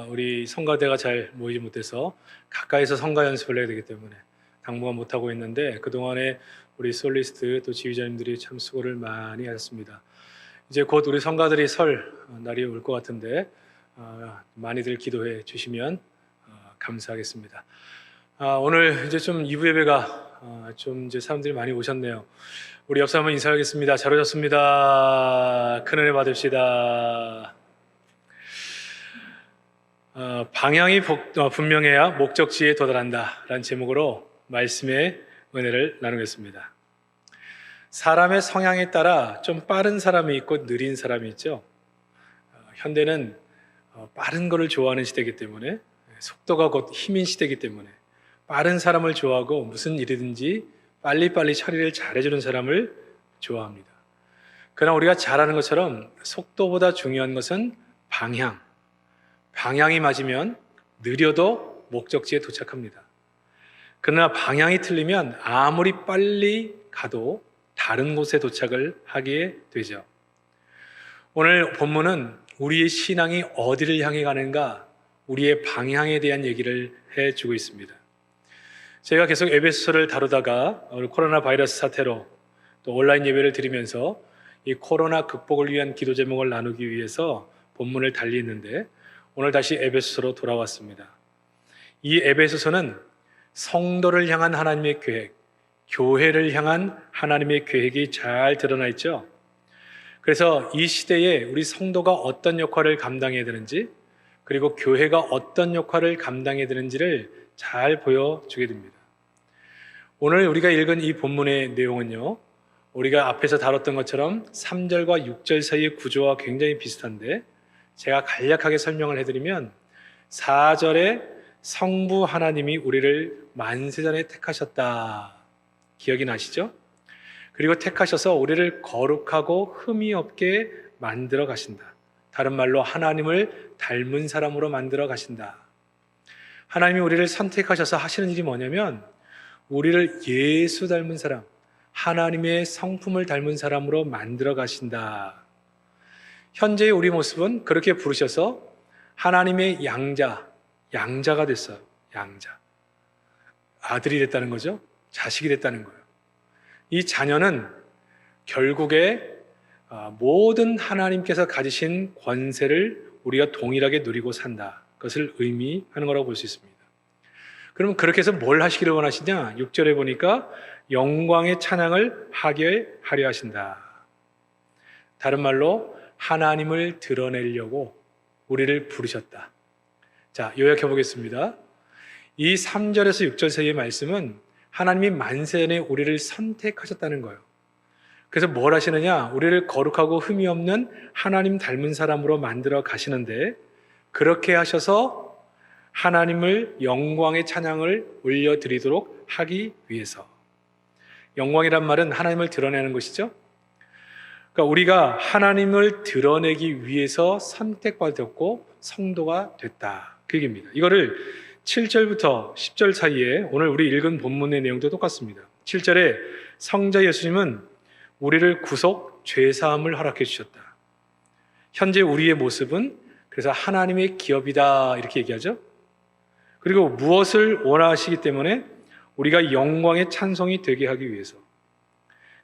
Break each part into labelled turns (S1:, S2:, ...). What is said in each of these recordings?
S1: 우리 성가대가 잘 모이지 못해서 가까이서 성가 연습을 해야 되기 때문에 당분간 못하고 있는데, 그동안에 우리 솔리스트 또 지휘자님들이 참 수고를 많이 하셨습니다. 이제 곧 우리 성가들이 설 날이 올 것 같은데 많이들 기도해 주시면 감사하겠습니다. 오늘 이제 좀 2부 예배가 좀 이제 사람들이 많이 오셨네요. 우리 옆 사람 인사하겠습니다. 잘 오셨습니다. 큰 은혜 받읍시다. 방향이 분명해야 목적지에 도달한다 라는 제목으로 말씀의 은혜를 나누겠습니다. 사람의 성향에 따라 좀 빠른 사람이 있고 느린 사람이 있죠. 현대는 빠른 거를 좋아하는 시대이기 때문에, 속도가 곧 힘인 시대이기 때문에 빠른 사람을 좋아하고 무슨 일이든지 빨리빨리 처리를 잘해주는 사람을 좋아합니다. 그러나 우리가 잘 아는 것처럼 속도보다 중요한 것은 방향이 맞으면 느려도 목적지에 도착합니다. 그러나 방향이 틀리면 아무리 빨리 가도 다른 곳에 도착을 하게 되죠. 오늘 본문은 우리의 신앙이 어디를 향해 가는가, 우리의 방향에 대한 얘기를 해주고 있습니다. 제가 계속 에베소서를 다루다가 코로나 바이러스 사태로 또 온라인 예배를 드리면서 이 코로나 극복을 위한 기도 제목을 나누기 위해서 본문을 달리했는데, 오늘 다시 에베소서로 돌아왔습니다. 이 에베소서는 성도를 향한 하나님의 계획, 교회를 향한 하나님의 계획이 잘 드러나 있죠. 그래서 이 시대에 우리 성도가 어떤 역할을 감당해야 되는지, 그리고 교회가 어떤 역할을 감당해야 되는지를 잘 보여주게 됩니다. 오늘 우리가 읽은 이 본문의 내용은요, 우리가 앞에서 다뤘던 것처럼 3절과 6절 사이의 구조와 굉장히 비슷한데, 제가 간략하게 설명을 해드리면 4절에 성부 하나님이 우리를 만세전에 택하셨다, 기억이 나시죠? 그리고 택하셔서 우리를 거룩하고 흠이 없게 만들어 가신다. 다른 말로 하나님을 닮은 사람으로 만들어 가신다. 하나님이 우리를 선택하셔서 하시는 일이 뭐냐면, 우리를 예수 닮은 사람, 하나님의 성품을 닮은 사람으로 만들어 가신다. 현재의 우리 모습은 그렇게 부르셔서 하나님의 양자가 됐어요. 양자. 아들이 됐다는 거죠. 자식이 됐다는 거예요. 이 자녀는 결국에 모든 하나님께서 가지신 권세를 우리가 동일하게 누리고 산다, 그것을 의미하는 거라고 볼 수 있습니다. 그럼 그렇게 해서 뭘 하시기를 원하시냐? 6절에 보니까 영광의 찬양을 하게 하려 하신다. 다른 말로 하나님을 드러내려고 우리를 부르셨다. 자, 요약해 보겠습니다. 이 3절에서 6절 사이의 말씀은 하나님이 만세전에 우리를 선택하셨다는 거예요. 그래서 뭘 하시느냐? 우리를 거룩하고 흠이 없는 하나님 닮은 사람으로 만들어 가시는데, 그렇게 하셔서 하나님을 영광의 찬양을 올려드리도록 하기 위해서. 영광이란 말은 하나님을 드러내는 것이죠. 그러니까 우리가 하나님을 드러내기 위해서 선택받았고 성도가 됐다, 그 얘기입니다. 이거를 7절부터 10절 사이에 오늘 우리 읽은 본문의 내용도 똑같습니다. 7절에 성자 예수님은 우리를 구속, 죄사함을 허락해 주셨다. 현재 우리의 모습은 그래서 하나님의 기업이다, 이렇게 얘기하죠. 그리고 무엇을 원하시기 때문에? 우리가 영광의 찬송이 되게 하기 위해서.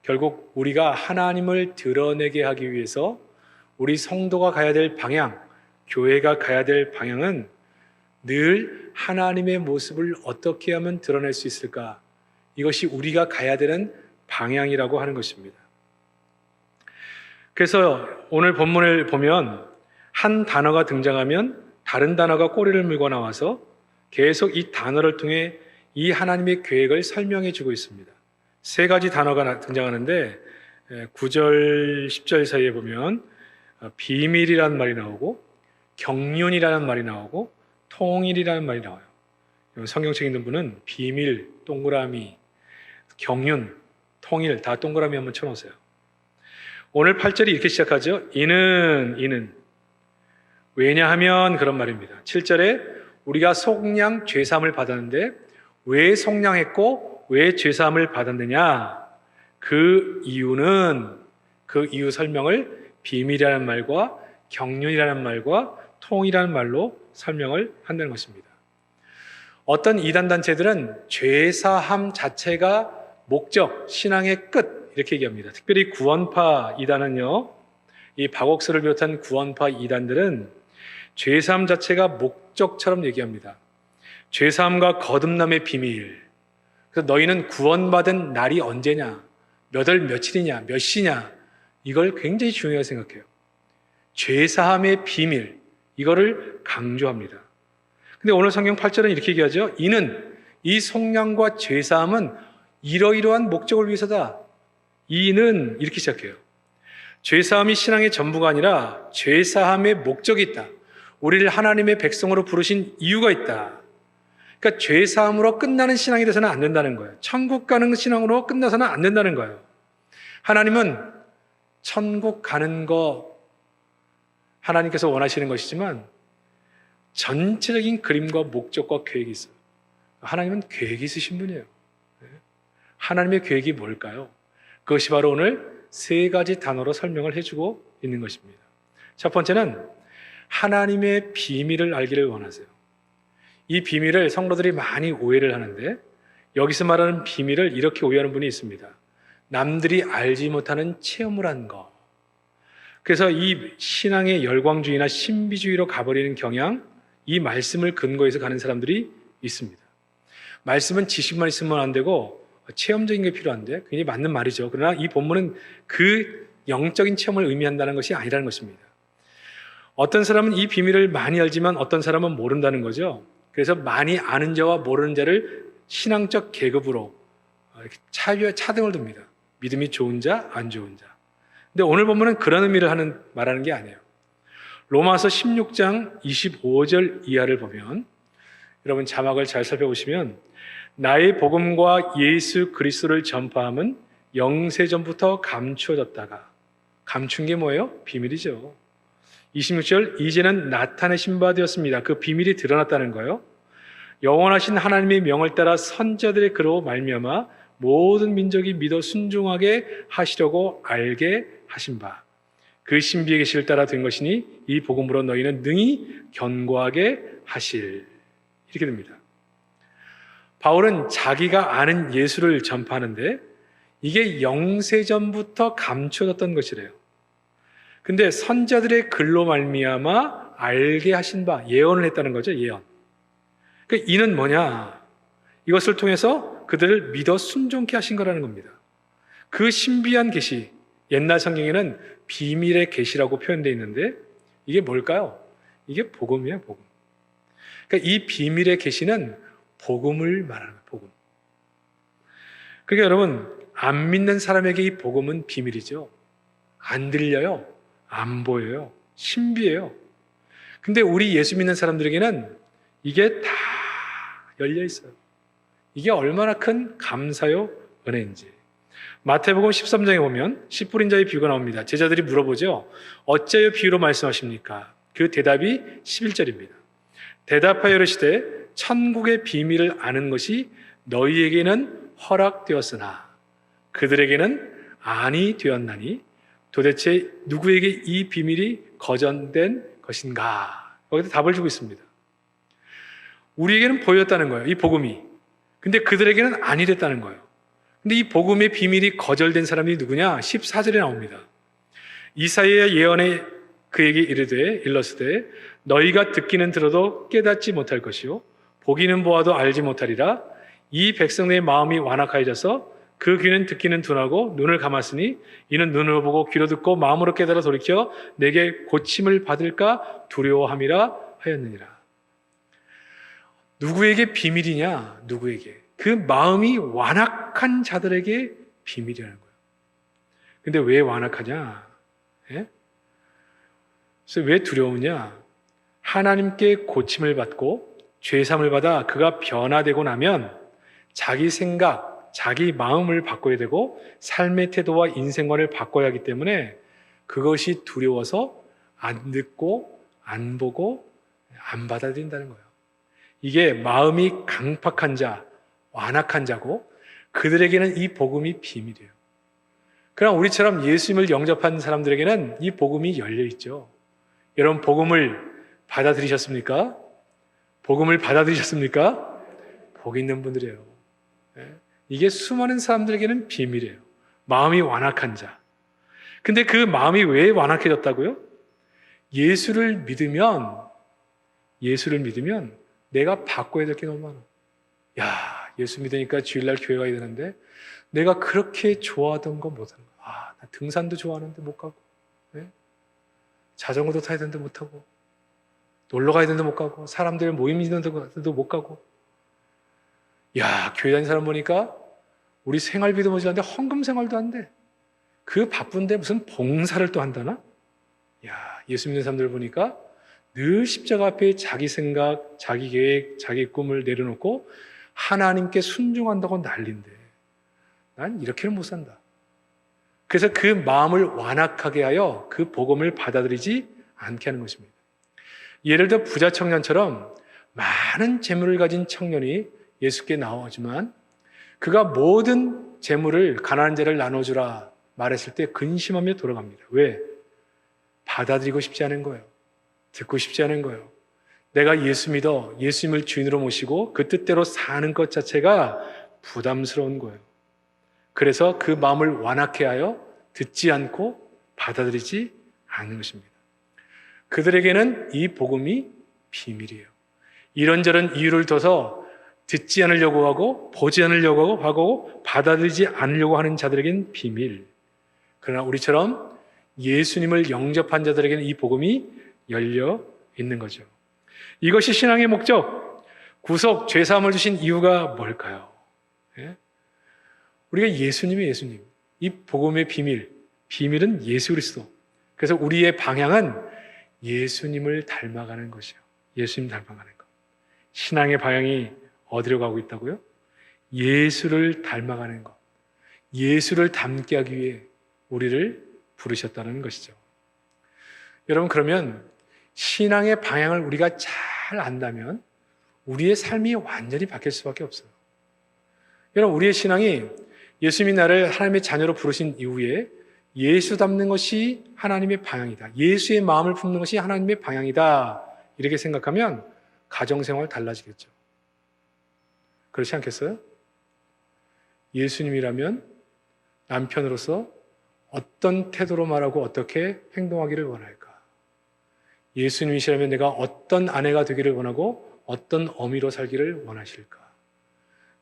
S1: 결국 우리가 하나님을 드러내게 하기 위해서 우리 성도가 가야 될 방향, 교회가 가야 될 방향은 늘 하나님의 모습을 어떻게 하면 드러낼 수 있을까? 이것이 우리가 가야 되는 방향이라고 하는 것입니다. 그래서 오늘 본문을 보면 한 단어가 등장하면 다른 단어가 꼬리를 물고 나와서 계속 이 단어를 통해 이 하나님의 계획을 설명해 주고 있습니다. 세 가지 단어가 등장하는데 9절, 10절 사이에 보면 비밀이라는 말이 나오고 경륜이라는 말이 나오고 통일이라는 말이 나와요. 성경책 있는 분은 비밀, 동그라미, 경륜, 통일 다 동그라미 한번 쳐놓으세요. 오늘 8절이 이렇게 시작하죠. 이는 왜냐하면 그런 말입니다. 7절에 우리가 속량 죄사함을 받았는데 왜 속량했고 왜 죄사함을 받았느냐? 그 이유 설명을 비밀이라는 말과 경륜이라는 말과 통이라는 말로 설명을 한다는 것입니다. 어떤 이단 단체들은 죄사함 자체가 목적, 신앙의 끝 이렇게 얘기합니다. 특별히 구원파 이단은요, 이 박옥수를 비롯한 구원파 이단들은 죄사함 자체가 목적처럼 얘기합니다. 죄사함과 거듭남의 비밀. 그래서 너희는 구원받은 날이 언제냐, 몇 월 며칠이냐, 몇 시냐, 이걸 굉장히 중요하게 생각해요. 죄사함의 비밀, 이거를 강조합니다. 근데 오늘 성경 8절은 이렇게 얘기하죠. 이 속량과 죄사함은 이러이러한 목적을 위해서다. 이는 이렇게 시작해요. 죄사함이 신앙의 전부가 아니라 죄사함의 목적이 있다. 우리를 하나님의 백성으로 부르신 이유가 있다. 그러니까 죄사함으로 끝나는 신앙이 돼서는 안 된다는 거예요. 천국 가는 신앙으로 끝나서는 안 된다는 거예요. 하나님은 천국 가는 거 하나님께서 원하시는 것이지만 전체적인 그림과 목적과 계획이 있어요. 하나님은 계획이 있으신 분이에요. 하나님의 계획이 뭘까요? 그것이 바로 오늘 세 가지 단어로 설명을 해주고 있는 것입니다. 첫 번째는 하나님의 비밀을 알기를 원하세요. 이 비밀을 성도들이 많이 오해를 하는데 여기서 말하는 비밀을 이렇게 오해하는 분이 있습니다. 남들이 알지 못하는 체험을 한 것. 그래서 이 신앙의 열광주의나 신비주의로 가버리는 경향, 이 말씀을 근거해서 가는 사람들이 있습니다. 말씀은 지식만 있으면 안 되고 체험적인 게 필요한데 굉장히 맞는 말이죠. 그러나 이 본문은 그 영적인 체험을 의미한다는 것이 아니라는 것입니다. 어떤 사람은 이 비밀을 많이 알지만 어떤 사람은 모른다는 거죠. 그래서 많이 아는 자와 모르는 자를 신앙적 계급으로 차등을 둡니다. 믿음이 좋은 자, 안 좋은 자. 근데 오늘 본문은 그런 의미를 말하는 게 아니에요. 로마서 16장 25절 이하를 보면 여러분 자막을 잘 살펴보시면 나의 복음과 예수 그리스도를 전파함은 영세전부터 감추어졌다가 감춘 게 뭐예요? 비밀이죠. 26절 이제는 나타내신 바 되었습니다. 그 비밀이 드러났다는 거예요. 영원하신 하나님의 명을 따라 선자들의 글로 말미암아 모든 민족이 믿어 순종하게 하시려고 알게 하신 바 그 신비의 계시를 따라 된 것이니 이 복음으로 너희는 능히 견고하게 하실. 이렇게 됩니다. 바울은 자기가 아는 예수를 전파하는데 이게 영세전부터 감추어졌던 것이래요. 근데 선자들의 글로 말미암아 알게 하신 바, 예언을 했다는 거죠. 예언. 그러니까 이는 뭐냐? 이것을 통해서 그들을 믿어 순종케 하신 거라는 겁니다. 그 신비한 계시, 옛날 성경에는 비밀의 계시라고 표현되어 있는데 이게 뭘까요? 이게 복음이에요. 복음. 그러니까 이 비밀의 계시는 복음을 말하는 거예요. 복음. 그러니까 여러분 안 믿는 사람에게 이 복음은 비밀이죠. 안 들려요. 안 보여요. 신비해요. 근데 우리 예수 믿는 사람들에게는 이게 다 열려 있어요. 이게 얼마나 큰 감사요 은혜인지. 마태복음 13장에 보면 씨 뿌린 자의 비유가 나옵니다. 제자들이 물어보죠. 어째요 비유로 말씀하십니까? 그 대답이 11절입니다. 대답하여 이르시되 천국의 비밀을 아는 것이 너희에게는 허락되었으나 그들에게는 아니 되었나니 도대체 누구에게 이 비밀이 거전된 것인가? 거기서 답을 주고 있습니다. 우리에게는 보였다는 거예요. 이 복음이. 근데 그들에게는 아니랬다는 거예요. 근데 이 복음의 비밀이 거절된 사람이 누구냐? 14절에 나옵니다. 이사야 예언에 그에게 이르되 일러스되 너희가 듣기는 들어도 깨닫지 못할 것이요 보기는 보아도 알지 못하리라. 이 백성의 마음이 완악하여져서 그 귀는 듣기는 둔하고 눈을 감았으니 이는 눈으로 보고 귀로 듣고 마음으로 깨달아 돌이켜 내게 고침을 받을까 두려워함이라 하였느니라. 누구에게 비밀이냐? 누구에게? 그 마음이 완악한 자들에게 비밀이라는 거예요. 근데 왜 완악하냐? 예? 그래서 왜 두려우냐? 하나님께 고침을 받고 죄삼을 받아 그가 변화되고 나면 자기 생각, 자기 마음을 바꿔야 되고 삶의 태도와 인생관을 바꿔야 하기 때문에 그것이 두려워서 안 듣고 안 보고 안 받아들인다는 거예요. 이게 마음이 강팍한 자, 완악한 자고 그들에게는 이 복음이 비밀이에요. 그러나 우리처럼 예수님을 영접한 사람들에게는 이 복음이 열려 있죠. 여러분 복음을 받아들이셨습니까? 복음을 받아들이셨습니까? 복 있는 분들이에요. 예? 이게 수많은 사람들에게는 비밀이에요. 마음이 완악한 자. 근데 그 마음이 왜 완악해졌다고요? 예수를 믿으면 내가 바꿔야 될 게 너무 많아. 야, 예수 믿으니까 주일날 교회 가야 되는데 내가 그렇게 좋아하던 거 못하는 거야. 아, 나 등산도 좋아하는데 못 가고, 네? 자전거도 타야 되는데 못 타고, 놀러 가야 되는데 못 가고, 사람들 모임 있는데도 못 가고. 야, 교회 다니는 사람 보니까 우리 생활비도 모자란데 헌금 생활도 안 돼. 그 바쁜데 무슨 봉사를 또 한다나? 야, 예수 믿는 사람들 보니까 늘 십자가 앞에 자기 생각, 자기 계획, 자기 꿈을 내려놓고 하나님께 순종한다고 난린데 난 이렇게는 못 산다. 그래서 그 마음을 완악하게 하여 그 복음을 받아들이지 않게 하는 것입니다. 예를 들어 부자 청년처럼 많은 재물을 가진 청년이 예수께 나오지만 그가 모든 재물을 가난한 자를 나눠주라 말했을 때 근심하며 돌아갑니다. 왜? 받아들이고 싶지 않은 거예요. 듣고 싶지 않은 거예요. 내가 예수 믿어 예수님을 주인으로 모시고 그 뜻대로 사는 것 자체가 부담스러운 거예요. 그래서 그 마음을 완악해 하여 듣지 않고 받아들이지 않는 것입니다. 그들에게는 이 복음이 비밀이에요. 이런저런 이유를 둬서 듣지 않으려고 하고 보지 않으려고 하고 받아들이지 않으려고 하는 자들에게는 비밀. 그러나 우리처럼 예수님을 영접한 자들에게는 이 복음이 열려 있는 거죠. 이것이 신앙의 목적, 구속, 죄사함을 주신 이유가 뭘까요? 예? 우리가 예수님이 예수님, 이 복음의 비밀은 예수 그리스도. 그래서 우리의 방향은 예수님을 닮아가는 것이요. 예수님 닮아가는 것. 신앙의 방향이 어디로 가고 있다고요? 예수를 닮아가는 것. 예수를 닮게 하기 위해 우리를 부르셨다는 것이죠. 여러분, 그러면 신앙의 방향을 우리가 잘 안다면 우리의 삶이 완전히 바뀔 수밖에 없어요. 여러분, 우리의 신앙이 예수님이 나를 하나님의 자녀로 부르신 이후에 예수 닮는 것이 하나님의 방향이다. 예수의 마음을 품는 것이 하나님의 방향이다. 이렇게 생각하면 가정생활 달라지겠죠. 그렇지 않겠어요? 예수님이라면 남편으로서 어떤 태도로 말하고 어떻게 행동하기를 원할까? 예수님이시라면 내가 어떤 아내가 되기를 원하고 어떤 어미로 살기를 원하실까?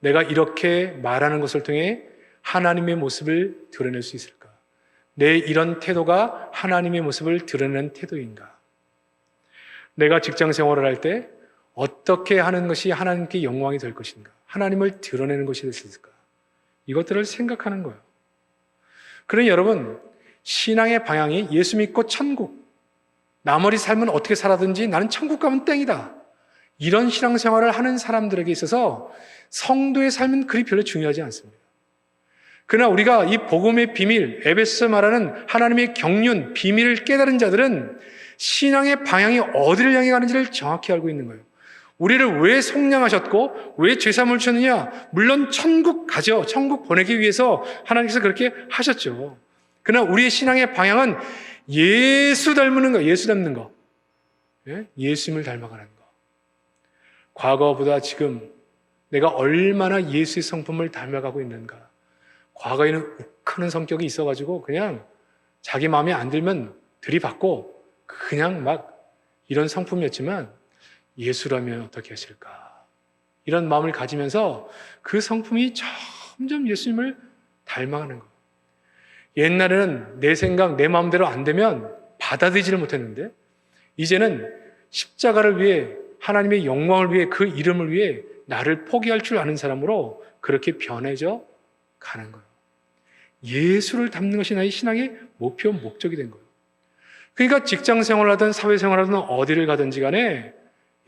S1: 내가 이렇게 말하는 것을 통해 하나님의 모습을 드러낼 수 있을까? 내 이런 태도가 하나님의 모습을 드러내는 태도인가? 내가 직장 생활을 할 때 어떻게 하는 것이 하나님께 영광이 될 것인가? 하나님을 드러내는 것이 될 수 있을까? 이것들을 생각하는 거예요. 그러니 여러분, 신앙의 방향이 예수 믿고 천국, 나머지 삶은 어떻게 살아든지 나는 천국 가면 땡이다. 이런 신앙생활을 하는 사람들에게 있어서 성도의 삶은 그리 별로 중요하지 않습니다. 그러나 우리가 이 복음의 비밀, 에베소서 말하는 하나님의 경륜, 비밀을 깨달은 자들은 신앙의 방향이 어디를 향해 가는지를 정확히 알고 있는 거예요. 우리를 왜 속량하셨고 왜 죄사함을 주셨느냐? 물론 천국 가죠. 천국 보내기 위해서 하나님께서 그렇게 하셨죠. 그러나 우리의 신앙의 방향은 예수 닮는 거, 예수 닮는 거. 예? 예수님을 닮아가는 거. 과거보다 지금 내가 얼마나 예수의 성품을 닮아가고 있는가. 과거에는 욱하는 성격이 있어가지고 그냥 자기 마음에 안 들면 들이받고 그냥 막 이런 성품이었지만 예수라면 어떻게 하실까? 이런 마음을 가지면서 그 성품이 점점 예수님을 닮아가는 거예요. 옛날에는 내 생각, 내 마음대로 안 되면 받아들이지를 못했는데 이제는 십자가를 위해 하나님의 영광을 위해 그 이름을 위해 나를 포기할 줄 아는 사람으로 그렇게 변해져 가는 거예요. 예수를 닮는 것이 나의 신앙의 목표, 목적이 된 거예요. 그러니까 직장 생활을 하든 사회 생활을 하든 어디를 가든지 간에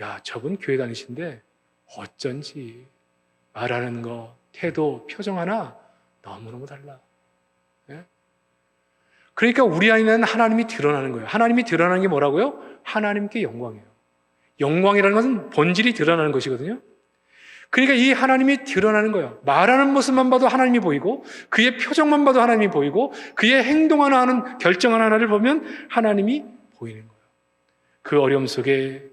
S1: 야, 저분 교회 다니신데 어쩐지 말하는 거, 태도, 표정 하나 너무너무 달라. 네? 그러니까 우리 안에는 하나님이 드러나는 거예요. 하나님이 드러나는 게 뭐라고요? 하나님께 영광이에요. 영광이라는 것은 본질이 드러나는 것이거든요. 그러니까 이 하나님이 드러나는 거예요. 말하는 모습만 봐도 하나님이 보이고 그의 표정만 봐도 하나님이 보이고 그의 행동 하나 하는 결정 하나를 보면 하나님이 보이는 거예요. 그 어려움 속에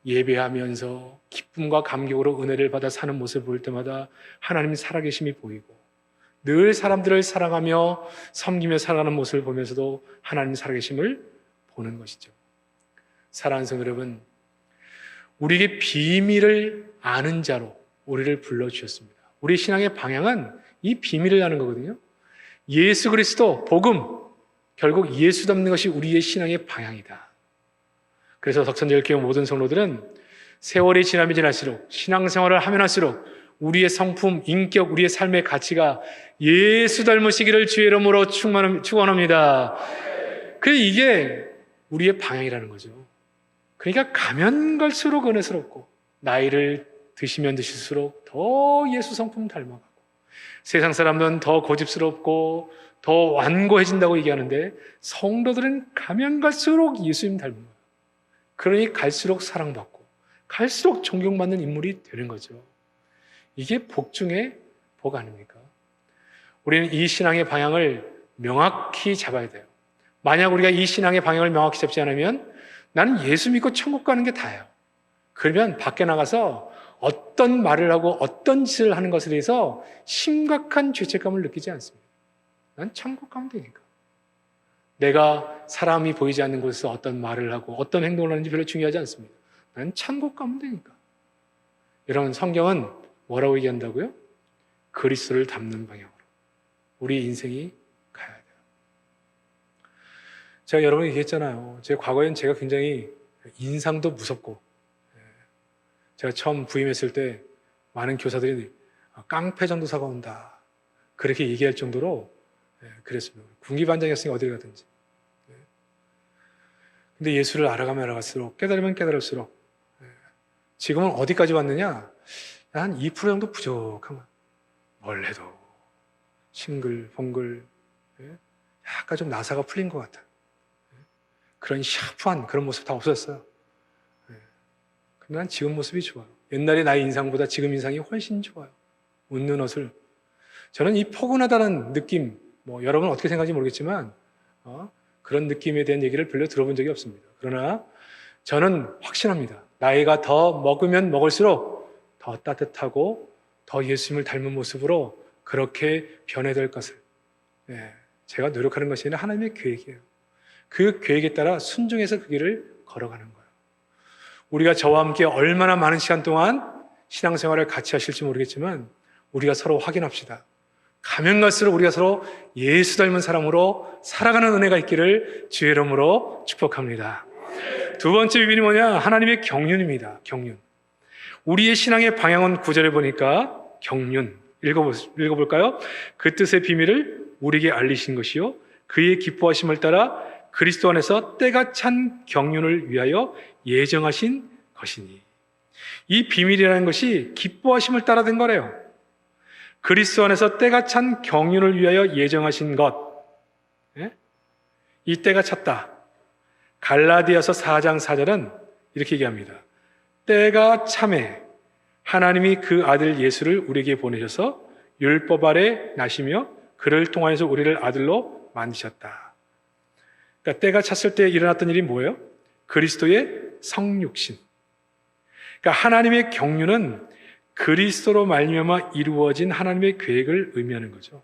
S1: 예배하면서 기쁨과 감격으로 은혜를 받아 사는 모습을 볼 때마다 하나님 살아계심이 보이고, 늘 사람들을 사랑하며 섬기며 살아가는 모습을 보면서도 하나님 살아계심을 보는 것이죠. 사랑하는 성도 여러분, 우리에게 비밀을 아는 자로 우리를 불러주셨습니다. 우리 신앙의 방향은 이 비밀을 아는 거거든요. 예수 그리스도, 복음, 결국 예수 닮는 것이 우리의 신앙의 방향이다. 그래서 덕천제일교회 모든 성도들은 세월이 지나면 지날수록, 신앙생활을 하면 할수록 우리의 성품, 인격, 우리의 삶의 가치가 예수 닮으시기를 주의 이름으로 축원합니다. 이게 우리의 방향이라는 거죠. 그러니까 가면 갈수록 은혜스럽고, 나이를 드시면 드실수록 더 예수 성품 닮아가고, 세상 사람들은 더 고집스럽고 더 완고해진다고 얘기하는데, 성도들은 가면 갈수록 예수님 닮은 거예요. 그러니 갈수록 사랑받고 갈수록 존경받는 인물이 되는 거죠. 이게 복 중에 복 아닙니까? 우리는 이 신앙의 방향을 명확히 잡아야 돼요. 만약 우리가 이 신앙의 방향을 명확히 잡지 않으면 나는 예수 믿고 천국 가는 게 다예요. 그러면 밖에 나가서 어떤 말을 하고 어떤 짓을 하는 것에 대해서 심각한 죄책감을 느끼지 않습니다. 난 천국 가면 되니까. 내가 사람이 보이지 않는 곳에서 어떤 말을 하고 어떤 행동을 하는지 별로 중요하지 않습니다. 난 천국 가면 되니까. 여러분, 성경은 뭐라고 얘기한다고요? 그리스도를 닮는 방향으로 우리 인생이 가야 돼요. 제가 여러분이 얘기했잖아요. 제 과거엔 제가 굉장히 인상도 무섭고, 제가 처음 부임했을 때 많은 교사들이 깡패 전도사가 온다 그렇게 얘기할 정도로 그랬습니다. 군기반장이었으니 어딜 가든지. 근데 예수를 알아가면 알아갈수록, 깨달으면 깨달을수록, 지금은 어디까지 왔느냐? 한 2% 정도 부족한 거야. 뭘 해도 싱글벙글, 약간 좀 나사가 풀린 것 같아. 그런 샤프한 그런 모습 다 없었어요. 근데 난 지금 모습이 좋아요. 옛날에 나의 인상보다 지금 인상이 훨씬 좋아요. 웃는 옷을. 저는 이 포근하다는 느낌, 여러분은 어떻게 생각하는지 모르겠지만 그런 느낌에 대한 얘기를 별로 들어본 적이 없습니다. 그러나 저는 확신합니다. 나이가 더 먹으면 먹을수록 더 따뜻하고 더 예수님을 닮은 모습으로 그렇게 변해될 것을, 제가 노력하는 것이 아니라 하나님의 계획이에요. 그 계획에 따라 순종해서 그 길을 걸어가는 거예요. 우리가 저와 함께 얼마나 많은 시간 동안 신앙생활을 같이 하실지 모르겠지만 우리가 서로 확인합시다. 가면 갈수록 우리가 서로 예수 닮은 사람으로 살아가는 은혜가 있기를 주의 이름으로 축복합니다. 두 번째 비밀이 뭐냐? 하나님의 경륜입니다. 경륜. 우리의 신앙의 방향은 9절에 보니까 경륜. 읽어볼까요? 그 뜻의 비밀을 우리에게 알리신 것이요, 그의 기뻐하심을 따라 그리스도 안에서 때가 찬 경륜을 위하여 예정하신 것이니. 이 비밀이라는 것이 기뻐하심을 따라 된 거래요. 그리스도 안에서 때가 찬 경륜을 위하여 예정하신 것. 이 때가 찼다. 갈라디아서 4장 4절은 이렇게 얘기합니다. 때가 참에 하나님이 그 아들 예수를 우리에게 보내셔서 율법 아래 나시며 그를 통하여서 우리를 아들로 만드셨다. 그러니까 때가 찼을 때 일어났던 일이 뭐예요? 그리스도의 성육신. 그러니까 하나님의 경륜은 그리스도로 말미암아 이루어진 하나님의 계획을 의미하는 거죠.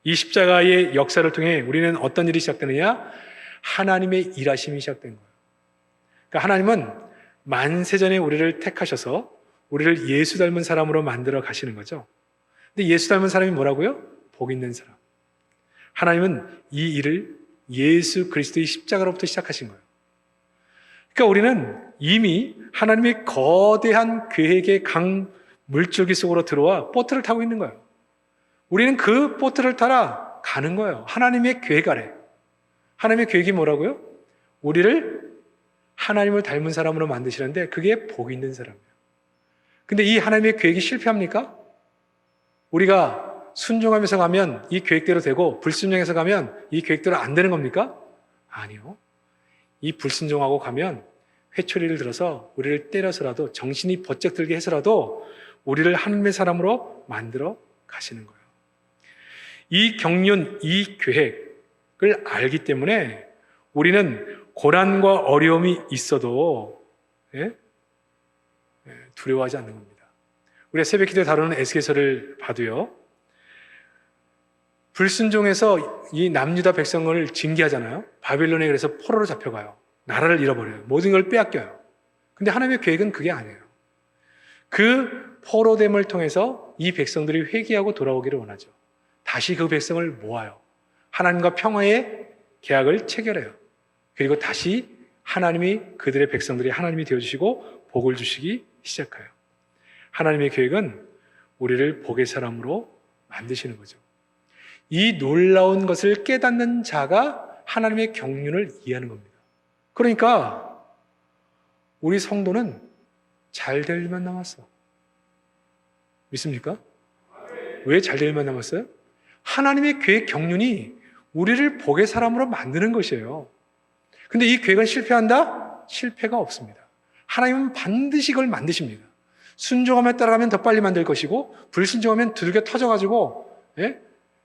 S1: 이 십자가의 역사를 통해 우리는 어떤 일이 시작되느냐? 하나님의 일하심이 시작된 거예요. 그러니까 하나님은 만세전에 우리를 택하셔서 우리를 예수 닮은 사람으로 만들어 가시는 거죠. 근데 예수 닮은 사람이 뭐라고요? 복 있는 사람. 하나님은 이 일을 예수 그리스도의 십자가로부터 시작하신 거예요. 그러니까 우리는 이미 하나님의 거대한 계획의 강 물줄기 속으로 들어와 보트를 타고 있는 거예요. 우리는 그 보트를 따라 가는 거예요. 하나님의 계획 아래. 하나님의 계획이 뭐라고요? 우리를 하나님을 닮은 사람으로 만드시는데 그게 복 있는 사람이에요. 근데 이 하나님의 계획이 실패합니까? 우리가 순종하면서 가면 이 계획대로 되고 불순종해서 가면 이 계획대로 안 되는 겁니까? 아니요. 이 불순종하고 가면 회초리를 들어서 우리를 때려서라도, 정신이 번쩍 들게 해서라도 우리를 하나님의 사람으로 만들어 가시는 거예요. 이 경륜, 이 계획을 알기 때문에 우리는 고난과 어려움이 있어도 두려워하지 않는 겁니다. 우리가 새벽 기도에 다루는 에스겔서를 봐도요, 불순종해서 이 남유다 백성을 징계하잖아요. 바빌론에 그래서 포로로 잡혀가요. 나라를 잃어버려요. 모든 걸 빼앗겨요. 근데 하나님의 계획은 그게 아니에요. 그 포로됨을 통해서 이 백성들이 회개하고 돌아오기를 원하죠. 다시 그 백성을 모아요. 하나님과 평화의 계약을 체결해요. 그리고 다시 하나님이 그들의 백성들이 하나님이 되어주시고 복을 주시기 시작해요. 하나님의 계획은 우리를 복의 사람으로 만드시는 거죠. 이 놀라운 것을 깨닫는 자가 하나님의 경륜을 이해하는 겁니다. 그러니까 우리 성도는 잘 될 일만 남았어. 믿습니까? 왜 잘 될 일만 남았어요? 하나님의 계획 경륜이 우리를 복의 사람으로 만드는 것이에요. 근데 이 계획은 실패한다? 실패가 없습니다. 하나님은 반드시 그걸 만드십니다. 순종하며 따라가면 더 빨리 만들 것이고, 불순종하면 두들겨 터져가지고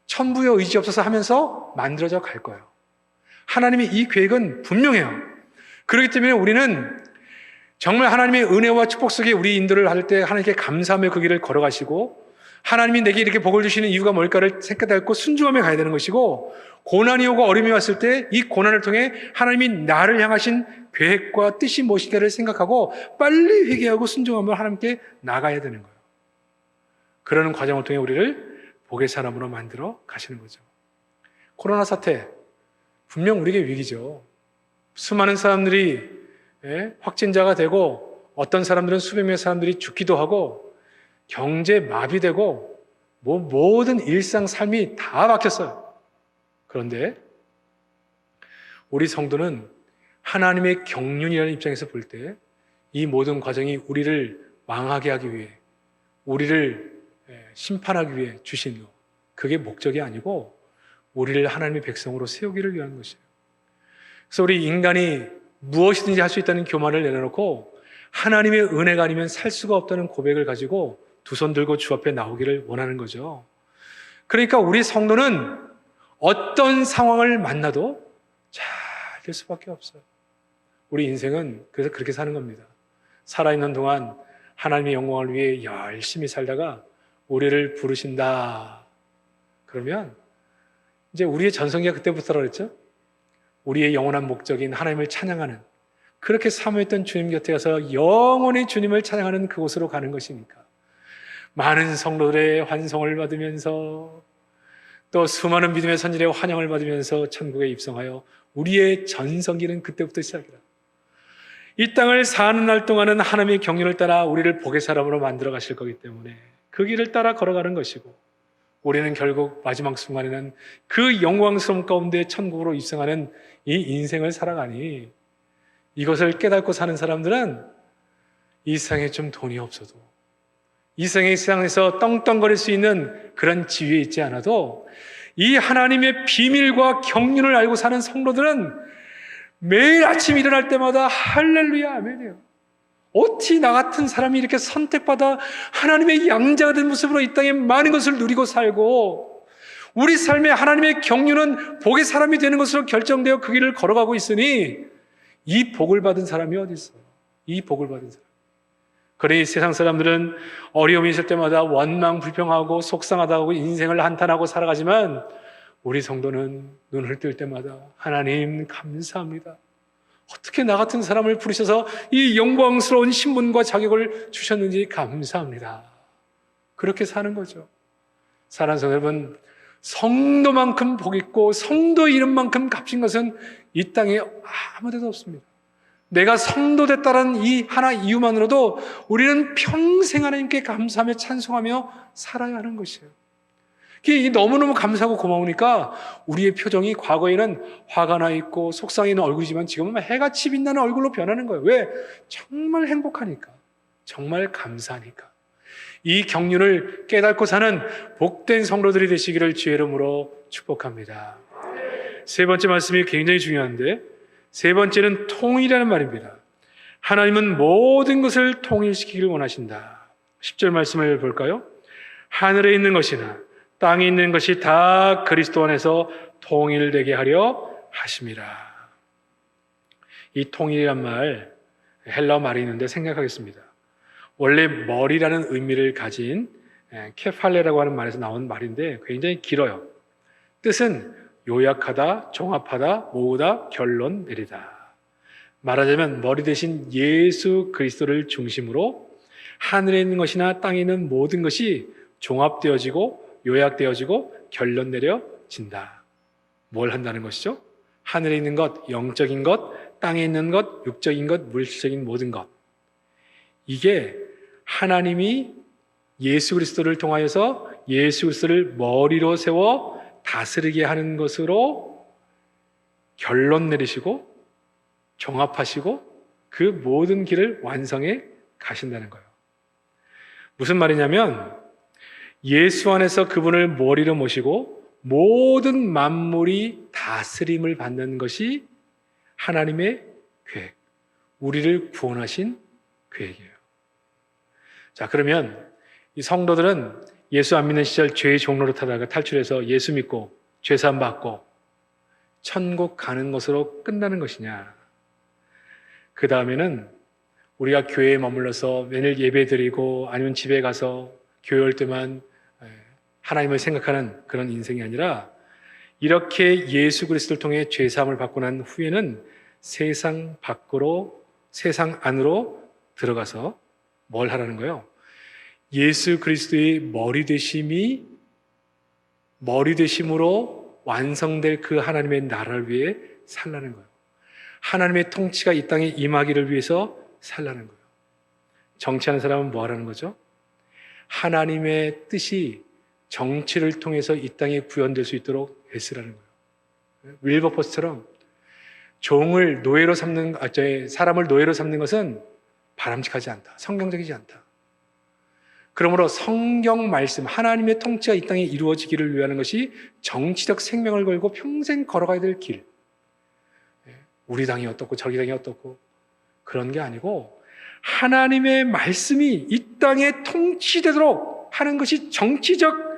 S1: 천부의 의지 없어서 하면서 만들어져 갈 거예요. 하나님의 이 계획은 분명해요. 그렇기 때문에 우리는 정말 하나님의 은혜와 축복 속에 우리 인도를 할 때 하나님께 감사하며 그 길을 걸어가시고, 하나님이 내게 이렇게 복을 주시는 이유가 뭘까를 깨닫고 순종하며 가야 되는 것이고, 고난이 오고 어려움이 왔을 때 이 고난을 통해 하나님이 나를 향하신 계획과 뜻이 무엇인가를 생각하고 빨리 회개하고 순종하며 하나님께 나가야 되는 거예요. 그러는 과정을 통해 우리를 복의 사람으로 만들어 가시는 거죠. 코로나 사태 분명 우리에게 위기죠. 수많은 사람들이 확진자가 되고, 어떤 사람들은 수백 명의 사람들이 죽기도 하고, 경제 마비되고, 모든 일상 삶이 다 바뀌었어요. 그런데 우리 성도는 하나님의 경륜이라는 입장에서 볼 때 이 모든 과정이 우리를 망하게 하기 위해, 우리를 심판하기 위해 주신 것, 그게 목적이 아니고 우리를 하나님의 백성으로 세우기를 위한 것이에요. 그래서 우리 인간이 무엇이든지 할 수 있다는 교만을 내려놓고 하나님의 은혜가 아니면 살 수가 없다는 고백을 가지고 두 손 들고 주 앞에 나오기를 원하는 거죠. 그러니까 우리 성도는 어떤 상황을 만나도 잘 될 수밖에 없어요. 우리 인생은 그래서 그렇게 사는 겁니다. 살아있는 동안 하나님의 영광을 위해 열심히 살다가 우리를 부르신다 그러면 이제 우리의 전성기가 그때부터라 그랬죠. 우리의 영원한 목적인 하나님을 찬양하는, 그렇게 사모했던 주님 곁에 가서 영원히 주님을 찬양하는 그곳으로 가는 것이니까, 많은 성도들의 환송을 받으면서 또 수많은 믿음의 선진의 환영을 받으면서 천국에 입성하여 우리의 전성기는 그때부터 시작이다. 이 땅을 사는 날 동안은 하나님의 경륜을 따라 우리를 복의 사람으로 만들어 가실 거기 때문에 그 길을 따라 걸어가는 것이고, 우리는 결국 마지막 순간에는 그 영광스러움 가운데 천국으로 입성하는 이 인생을 살아가니, 이것을 깨닫고 사는 사람들은 이 세상에 좀 돈이 없어도, 이 세상에서 떵떵거릴 수 있는 그런 지위에 있지 않아도 이 하나님의 비밀과 경륜을 알고 사는 성도들은 매일 아침 일어날 때마다 할렐루야 아멘이에요. 어찌 나 같은 사람이 이렇게 선택받아 하나님의 양자가 된 모습으로 이 땅에 많은 것을 누리고 살고, 우리 삶에 하나님의 경륜은 복의 사람이 되는 것으로 결정되어 그 길을 걸어가고 있으니, 이 복을 받은 사람이 어디 있어요? 이 복을 받은 사람. 그러니 세상 사람들은 어려움이 있을 때마다 원망 불평하고 속상하다고 인생을 한탄하고 살아가지만, 우리 성도는 눈을 뜰 때마다 하나님 감사합니다. 어떻게 나 같은 사람을 부르셔서 이 영광스러운 신분과 자격을 주셨는지 감사합니다. 그렇게 사는 거죠. 사랑하는 성도 여러분, 성도만큼 복 있고 성도 이름만큼 값진 것은 이 땅에 아무 데도 없습니다. 내가 성도 됐다는 이 하나 이유만으로도 우리는 평생 하나님께 감사하며 찬송하며 살아야 하는 것이에요. 너무너무 감사하고 고마우니까 우리의 표정이 과거에는 화가 나 있고 속상해 있는 얼굴이지만 지금은 해같이 빛나는 얼굴로 변하는 거예요. 왜? 정말 행복하니까, 정말 감사하니까. 이 경륜을 깨닫고 사는 복된 성도들이 되시기를 주의 이름으로 축복합니다. 세 번째 말씀이 굉장히 중요한데, 세 번째는 통일이라는 말입니다. 하나님은 모든 것을 통일시키기를 원하신다. 10절 말씀을 볼까요? 하늘에 있는 것이나 땅에 있는 것이 다 그리스도 안에서 통일되게 하려 하심이라. 이 통일이란 말, 헬라어 말이 있는데 생각하겠습니다. 원래 머리라는 의미를 가진 케팔레라고 하는 말에서 나온 말인데 굉장히 길어요. 뜻은 요약하다, 종합하다, 모으다, 결론 내리다. 말하자면 머리 대신 예수 그리스도를 중심으로 하늘에 있는 것이나 땅에 있는 모든 것이 종합되어지고 요약되어지고 결론 내려진다. 뭘 한다는 것이죠? 하늘에 있는 것, 영적인 것, 땅에 있는 것, 육적인 것, 물질적인 모든 것. 이게 하나님이 예수 그리스도를 통하여서 예수 그리스도를 머리로 세워 다스리게 하는 것으로 결론 내리시고 종합하시고 그 모든 길을 완성해 가신다는 거예요. 무슨 말이냐면 예수 안에서 그분을 머리로 모시고 모든 만물이 다스림을 받는 것이 하나님의 계획, 우리를 구원하신 계획이에요. 자, 그러면 이 성도들은 예수 안 믿는 시절 죄의 종로로 타다가 탈출해서 예수 믿고 죄사함 받고 천국 가는 것으로 끝나는 것이냐? 그 다음에는 우리가 교회에 머물러서 매일 예배 드리고 아니면 집에 가서 교회 올 때만 하나님을 생각하는 그런 인생이 아니라 이렇게 예수 그리스도를 통해 죄사함을 받고 난 후에는 세상 밖으로, 세상 안으로 들어가서 뭘 하라는 거예요? 예수 그리스도의 머리 되심으로 완성될 그 하나님의 나라를 위해 살라는 거예요. 하나님의 통치가 이 땅에 임하기를 위해서 살라는 거예요. 정치하는 사람은 뭐 하라는 거죠? 하나님의 뜻이 정치를 통해서 이 땅에 구현될 수 있도록 애쓰라는 거예요. 윌버포스처럼 사람을 노예로 삼는 것은 바람직하지 않다. 성경적이지 않다. 그러므로 성경 말씀, 하나님의 통치가 이 땅에 이루어지기를 위하는 것이 정치적 생명을 걸고 평생 걸어가야 될 길. 우리 당이 어떻고 저기 당이 어떻고 그런 게 아니고 하나님의 말씀이 이 땅에 통치되도록 하는 것이 정치적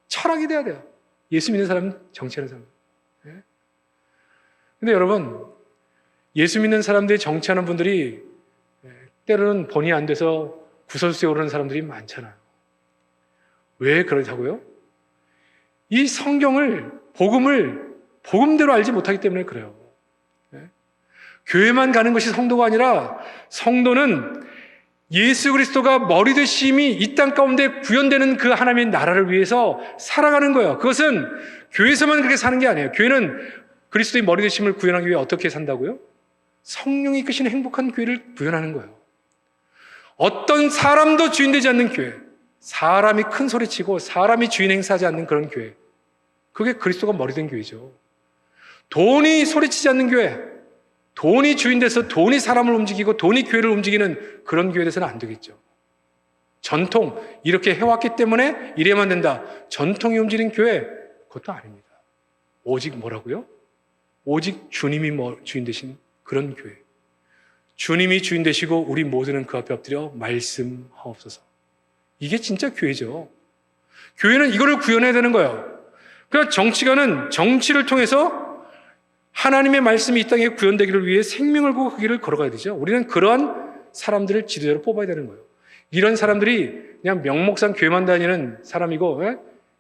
S1: 철학이 돼야 돼요. 예수 믿는 사람은 정치하는 사람. 근데 여러분, 예수 믿는 사람들이 정치하는 분들이 때로는 본의 안 돼서 구설수에 오르는 사람들이 많잖아요. 왜 그렇다고요? 이 성경을, 복음을 복음대로 알지 못하기 때문에 그래요. 교회만 가는 것이 성도가 아니라 성도는 예수 그리스도가 머리 되심이 이 땅 가운데 구현되는 그 하나님의 나라를 위해서 살아가는 거예요. 그것은 교회에서만 그렇게 사는 게 아니에요. 교회는 그리스도의 머리 되심을 구현하기 위해 어떻게 산다고요? 성령이 이끄시는 행복한 교회를 구현하는 거예요. 어떤 사람도 주인되지 않는 교회, 사람이 큰 소리치고 사람이 주인 행사하지 않는 그런 교회, 그게 그리스도가 머리 된 교회죠. 돈이 소리치지 않는 교회, 돈이 주인돼서 돈이 사람을 움직이고 돈이 교회를 움직이는 그런 교회에 대해서는 안 되겠죠. 전통, 이렇게 해왔기 때문에 이래야만 된다. 전통이 움직이는 교회, 그것도 아닙니다. 오직 뭐라고요? 오직 주님이 주인 되신 그런 교회. 주님이 주인 되시고 우리 모두는 그 앞에 엎드려 말씀하옵소서. 이게 진짜 교회죠. 교회는 이거를 구현해야 되는 거예요. 그러니까 정치가는 정치를 통해서 하나님의 말씀이 이 땅에 구현되기를 위해 생명을 걸고 그 길을 걸어가야 되죠. 우리는 그러한 사람들을 지도자로 뽑아야 되는 거예요. 이런 사람들이 그냥 명목상 교회만 다니는 사람이고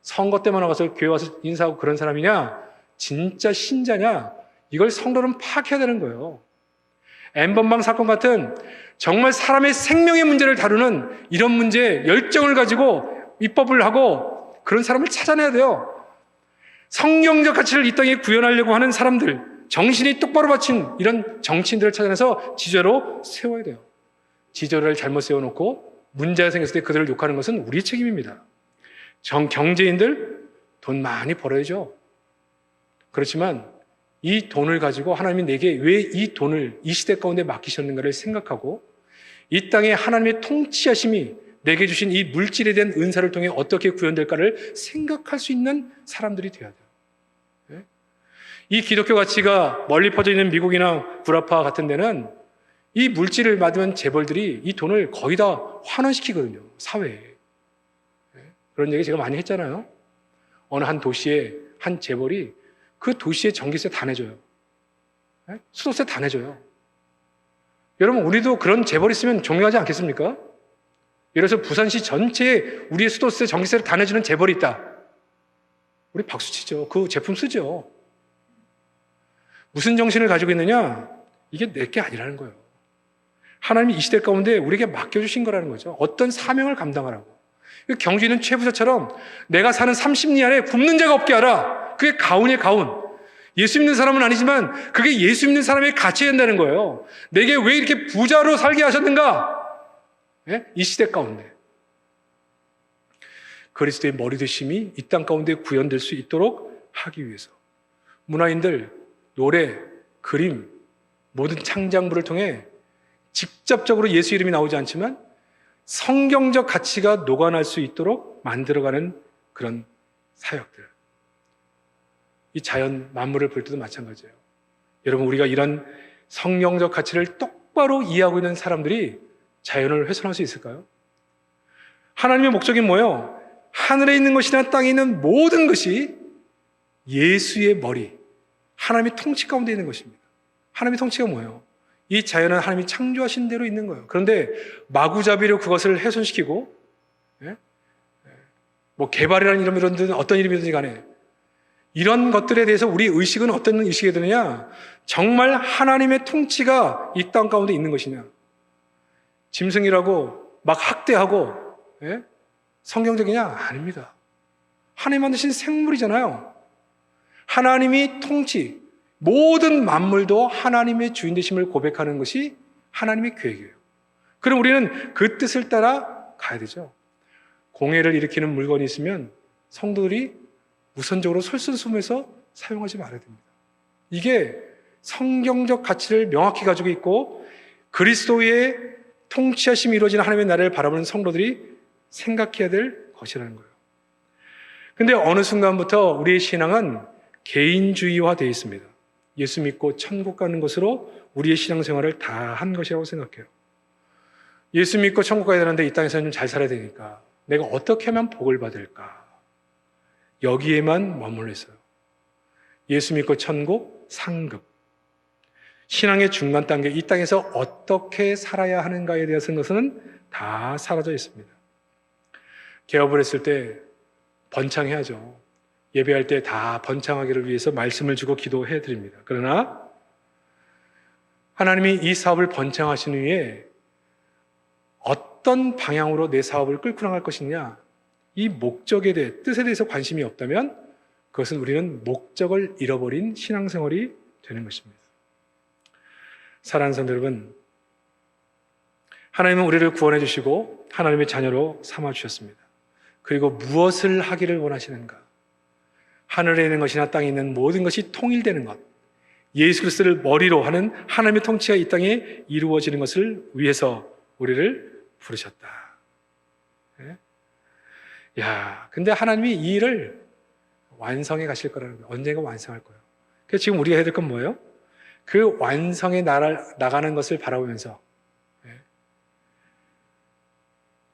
S1: 선거 때만 와서 교회 와서 인사하고 그런 사람이냐, 진짜 신자냐, 이걸 성도는 파악해야 되는 거예요. N번방 사건 같은 정말 사람의 생명의 문제를 다루는 이런 문제에 열정을 가지고 입법을 하고 그런 사람을 찾아내야 돼요. 성경적 가치를 이 땅에 구현하려고 하는 사람들, 정신이 똑바로 받친 이런 정치인들을 찾아내서 지도자로 세워야 돼요. 지도자를 잘못 세워놓고 문제가 생겼을 때 그들을 욕하는 것은 우리의 책임입니다. 경제인들 돈 많이 벌어야죠. 그렇지만 이 돈을 가지고 하나님이 내게 왜 이 돈을 이 시대 가운데 맡기셨는가를 생각하고 이 땅에 하나님의 통치하심이 내게 주신 이 물질에 대한 은사를 통해 어떻게 구현될까를 생각할 수 있는 사람들이 되어야 돼요. 이 기독교 가치가 멀리 퍼져 있는 미국이나 구라파 같은 데는 이 물질을 받으면 재벌들이 이 돈을 거의 다 환원시키거든요. 사회에. 그런 얘기 제가 많이 했잖아요. 어느 한 도시에 한 재벌이 그 도시의 전기세 다 내줘요. 수도세 다 내줘요. 여러분, 우리도 그런 재벌 있으면 존경하지 않겠습니까? 예를 들어서 부산시 전체에 우리의 수도세 전기세를 다 내주는 재벌이 있다. 우리 박수치죠. 그 제품 쓰죠. 무슨 정신을 가지고 있느냐? 이게 내게 아니라는 거예요. 하나님이 이 시대 가운데 우리에게 맡겨주신 거라는 거죠. 어떤 사명을 감당하라고. 경주 있는 최부자처럼 내가 사는 30리 안에 굶는 자가 없게 하라. 그게 가훈이에요, 가훈. 예수 믿는 사람은 아니지만 그게 예수 믿는 사람의 가치가 된다는 거예요. 내게 왜 이렇게 부자로 살게 하셨는가? 예? 이 시대 가운데 그리스도의 머리 되심이 이 땅 가운데 구현될 수 있도록 하기 위해서 문화인들, 노래, 그림, 모든 창작물을 통해 직접적으로 예수 이름이 나오지 않지만 성경적 가치가 녹아날 수 있도록 만들어가는 그런 사역들. 이 자연 만물을 볼 때도 마찬가지예요. 여러분, 우리가 이런 성경적 가치를 똑바로 이해하고 있는 사람들이 자연을 훼손할 수 있을까요? 하나님의 목적이 뭐예요? 하늘에 있는 것이나 땅에 있는 모든 것이 예수의 머리, 하나님의 통치 가운데 있는 것입니다. 하나님의 통치가 뭐예요? 이 자연은 하나님이 창조하신 대로 있는 거예요. 그런데 마구잡이로 그것을 훼손시키고, 뭐 개발이라는 이름이든 어떤 이름이든지 간에 이런 것들에 대해서 우리 의식은 어떤 의식이 되느냐? 정말 하나님의 통치가 이 땅 가운데 있는 것이냐? 짐승이라고 막 학대하고 성경적이냐? 아닙니다. 하나님 만드신 생물이잖아요. 하나님이 통치, 모든 만물도 하나님의 주인 되심을 고백하는 것이 하나님의 계획이에요. 그럼 우리는 그 뜻을 따라 가야 되죠. 공해를 일으키는 물건이 있으면 성도들이 우선적으로 솔선수범해서 사용하지 말아야 됩니다. 이게 성경적 가치를 명확히 가지고 있고 그리스도의 통치하심이 이루어지는 하나님의 나라를 바라보는 성도들이 생각해야 될 것이라는 거예요. 근데 어느 순간부터 우리의 신앙은 개인주의화 되어 있습니다. 예수 믿고 천국 가는 것으로 우리의 신앙생활을 다 한 것이라고 생각해요. 예수 믿고 천국 가야 되는데 이 땅에서는 좀 잘 살아야 되니까 내가 어떻게 하면 복을 받을까? 여기에만 머물러 있어요. 예수 믿고 천국, 상급. 신앙의 중간 단계, 이 땅에서 어떻게 살아야 하는가에 대해서는 것은 다 사라져 있습니다. 개업을 했을 때 번창해야죠. 예배할 때 다 번창하기를 위해서 말씀을 주고 기도해 드립니다. 그러나 하나님이 이 사업을 번창하신 후에 어떤 방향으로 내 사업을 끌고 나갈 것이냐, 이 목적에 대해, 뜻에 대해서 관심이 없다면 그것은 우리는 목적을 잃어버린 신앙생활이 되는 것입니다. 사랑하는 성도 여러분, 하나님은 우리를 구원해 주시고 하나님의 자녀로 삼아 주셨습니다. 그리고 무엇을 하기를 원하시는가? 하늘에 있는 것이나 땅에 있는 모든 것이 통일되는 것, 예수 그리스도를 머리로 하는 하나님의 통치가 이 땅에 이루어지는 것을 위해서 우리를 부르셨다. 근데 하나님이 이 일을 완성해 가실 거라는 거예요. 언젠가 완성할 거예요. 그래서 지금 우리가 해야 될 건 뭐예요? 그 완성에 나가는 것을 바라보면서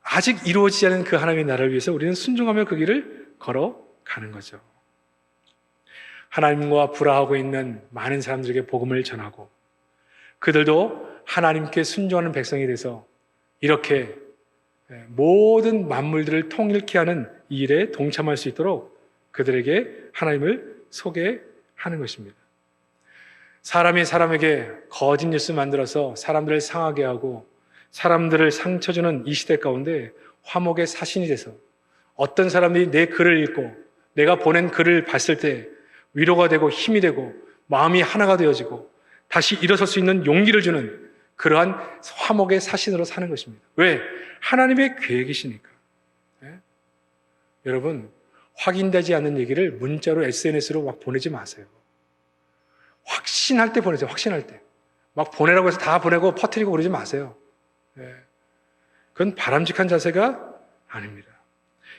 S1: 아직 이루어지지 않은 그 하나님의 나라를 위해서 우리는 순종하며 그 길을 걸어가는 거죠. 하나님과 불화하고 있는 많은 사람들에게 복음을 전하고 그들도 하나님께 순종하는 백성이 돼서 이렇게 모든 만물들을 통일케 하는 이 일에 동참할 수 있도록 그들에게 하나님을 소개하는 것입니다. 사람이 사람에게 거짓 뉴스 만들어서 사람들을 상하게 하고 사람들을 상처 주는 이 시대 가운데 화목의 사신이 돼서 어떤 사람들이 내 글을 읽고 내가 보낸 글을 봤을 때 위로가 되고 힘이 되고 마음이 하나가 되어지고 다시 일어설 수 있는 용기를 주는 그러한 화목의 사신으로 사는 것입니다. 왜? 하나님의 계획이시니까. 여러분, 확인되지 않는 얘기를 문자로 SNS로 막 보내지 마세요. 확신할 때 보내세요. 확신할 때. 막 보내라고 해서 다 보내고 퍼뜨리고 그러지 마세요. 그건 바람직한 자세가 아닙니다.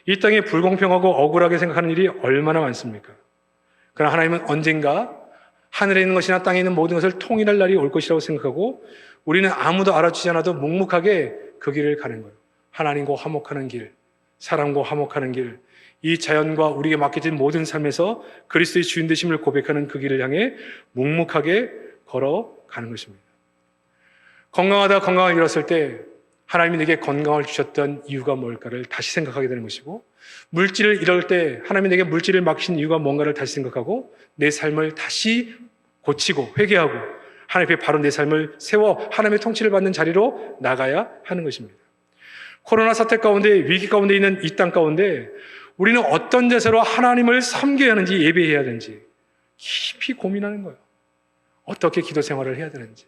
S1: 이 땅에 불공평하고 억울하게 생각하는 일이 얼마나 많습니까? 그러나 하나님은 언젠가 하늘에 있는 것이나 땅에 있는 모든 것을 통일할 날이 올 것이라고 생각하고 우리는 아무도 알아주지 않아도 묵묵하게 그 길을 가는 거예요. 하나님과 화목하는 길, 사람과 화목하는 길, 이 자연과 우리에게 맡겨진 모든 삶에서 그리스도의 주인 되심을 고백하는 그 길을 향해 묵묵하게 걸어가는 것입니다. 건강하다 건강을 잃었을 때 하나님이 내게 건강을 주셨던 이유가 뭘까를 다시 생각하게 되는 것이고, 물질을 잃을 때 하나님이 내게 물질을 맡기신 이유가 뭔가를 다시 생각하고 내 삶을 다시 고치고 회개하고 하나님 앞에 바로 내 삶을 세워 하나님의 통치를 받는 자리로 나가야 하는 것입니다. 코로나 사태 가운데, 위기 가운데 있는 이 땅 가운데 우리는 어떤 자세로 하나님을 섬겨야 하는지, 예배해야 하는지 깊이 고민하는 거예요. 어떻게 기도 생활을 해야 되는지,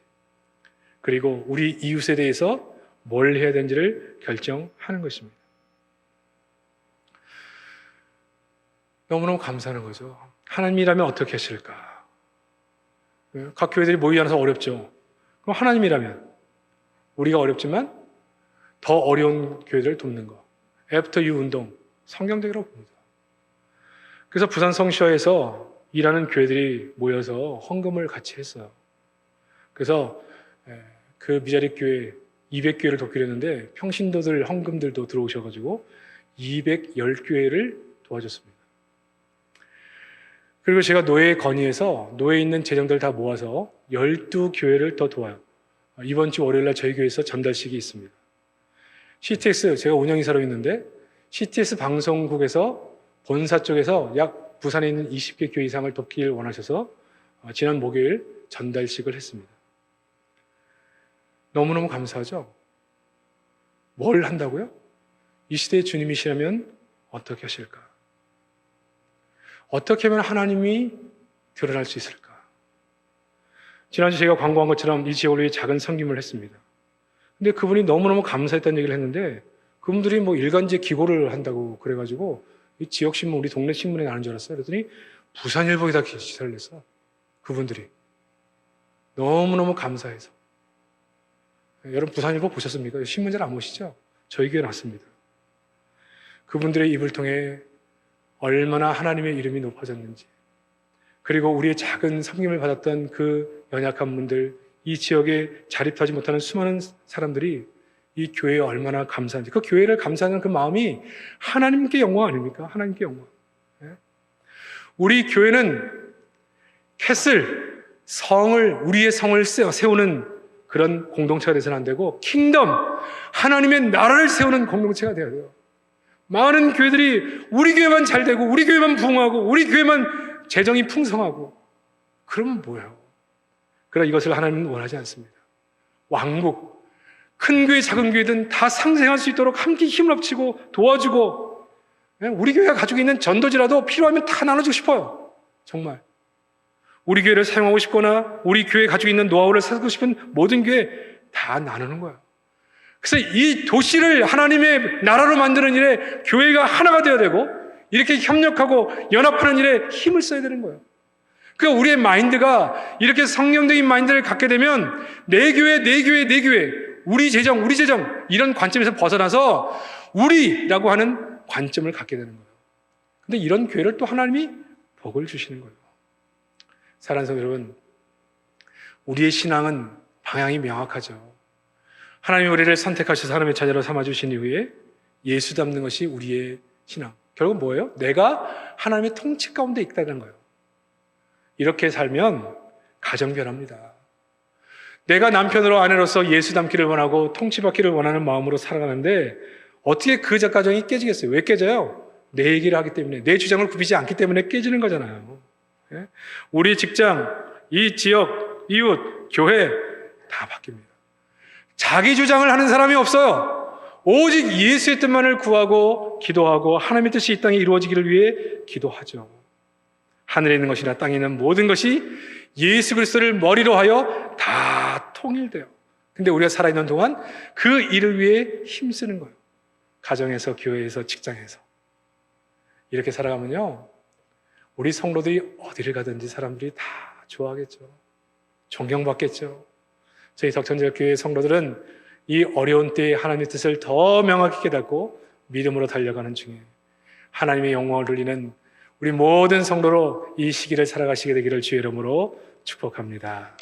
S1: 그리고 우리 이웃에 대해서 뭘 해야 되는지를 결정하는 것입니다. 너무너무 감사하는 거죠. 하나님이라면 어떻게 하실까? 각 교회들이 모이지 않아서 어렵죠. 그럼 하나님이라면 우리가 어렵지만 더 어려운 교회들을 돕는 거, 애프터 유 운동, 성경적이라고 봅니다. 그래서 부산 성시화에서 일하는 교회들이 모여서 헌금을 같이 했어요. 그래서 그 미자립 교회 200교회를 돕기로 했는데 평신도들 헌금들도 들어오셔가지고 210교회를 도와줬습니다. 그리고 제가 노회에 건의해서 노회에 있는 재정들 다 모아서 12교회를 더 도와요. 이번 주 월요일날 저희 교회에서 전달식이 있습니다. CTS, 제가 운영이사로 있는데 CTS 방송국에서 본사 쪽에서 약 부산에 있는 20개 교회 이상을 돕길 원하셔서 지난 목요일 전달식을 했습니다. 너무너무 감사하죠? 뭘 한다고요? 이 시대의 주님이시라면 어떻게 하실까? 어떻게 하면 하나님이 드러날 수 있을까? 지난주 제가 광고한 것처럼 이 지역을 위해 작은 섬김을 했습니다. 근데 그분이 너무너무 감사했다는 얘기를 했는데 그분들이 뭐 일간지 기고를 한다고 그래가지고 이 지역신문, 우리 동네 신문에 나는 줄 알았어요. 그랬더니 부산일보에다 기사를 냈어. 그분들이. 너무너무 감사해서. 여러분 부산일보 보셨습니까? 신문 잘 안 보시죠? 저희 교회 났습니다. 그분들의 입을 통해 얼마나 하나님의 이름이 높아졌는지, 그리고 우리의 작은 섬김을 받았던 그 연약한 분들, 이 지역에 자립하지 못하는 수많은 사람들이 이 교회에 얼마나 감사한지, 그 교회를 감사하는 그 마음이 하나님께 영광 아닙니까? 하나님께 영광. 우리 교회는 캐슬, 우리의 성을 세우는 그런 공동체가 돼서는 안 되고 킹덤, 하나님의 나라를 세우는 공동체가 되어야 돼요. 많은 교회들이 우리 교회만 잘 되고 우리 교회만 부흥하고 우리 교회만 재정이 풍성하고 그러면 뭐예요? 그러나 이것을 하나님은 원하지 않습니다. 왕국, 큰 교회 작은 교회든 다 상생할 수 있도록 함께 힘을 합치고 도와주고, 우리 교회가 가지고 있는 전도지라도 필요하면 다 나눠주고 싶어요. 정말 우리 교회를 사용하고 싶거나 우리 교회에 가지고 있는 노하우를 사고 싶은 모든 교회 다 나누는 거예요. 그래서 이 도시를 하나님의 나라로 만드는 일에 교회가 하나가 되어야 되고 이렇게 협력하고 연합하는 일에 힘을 써야 되는 거예요. 그러니까 우리의 마인드가 이렇게 성경적인 마인드를 갖게 되면 내 교회, 내 교회, 내 교회, 우리 재정, 우리 재정 이런 관점에서 벗어나서 우리라고 하는 관점을 갖게 되는 거예요. 근데 이런 교회를 또 하나님이 복을 주시는 거예요. 사랑하는 성도 여러분, 우리의 신앙은 방향이 명확하죠. 하나님이 우리를 선택하셔서 하나님의 자녀로 삼아주신 이후에 예수 닮는 것이 우리의 신앙. 결국 뭐예요? 내가 하나님의 통치 가운데 있다는 거예요. 이렇게 살면 가정 변합니다. 내가 남편으로 아내로서 예수 닮기를 원하고 통치받기를 원하는 마음으로 살아가는데 어떻게 그 가정이 깨지겠어요? 왜 깨져요? 내 얘기를 하기 때문에, 내 주장을 굽히지 않기 때문에 깨지는 거잖아요. 우리 직장, 이 지역, 이웃, 교회 다 바뀝니다. 자기 주장을 하는 사람이 없어요. 오직 예수의 뜻만을 구하고 기도하고 하나님의 뜻이 이 땅에 이루어지기를 위해 기도하죠. 하늘에 있는 것이나 땅에 있는 모든 것이 예수 그리스도를 머리로 하여 다 통일돼요. 근데 우리가 살아있는 동안 그 일을 위해 힘쓰는 거예요. 가정에서, 교회에서, 직장에서. 이렇게 살아가면요, 우리 성도들이 어디를 가든지 사람들이 다 좋아하겠죠. 존경받겠죠. 저희 덕천제일교회 성도들은 이 어려운 때에 하나님의 뜻을 더 명확히 깨닫고 믿음으로 달려가는 중에 하나님의 영광을 돌리는 우리 모든 성도로 이 시기를 살아가시게 되기를 주의 이름으로 축복합니다.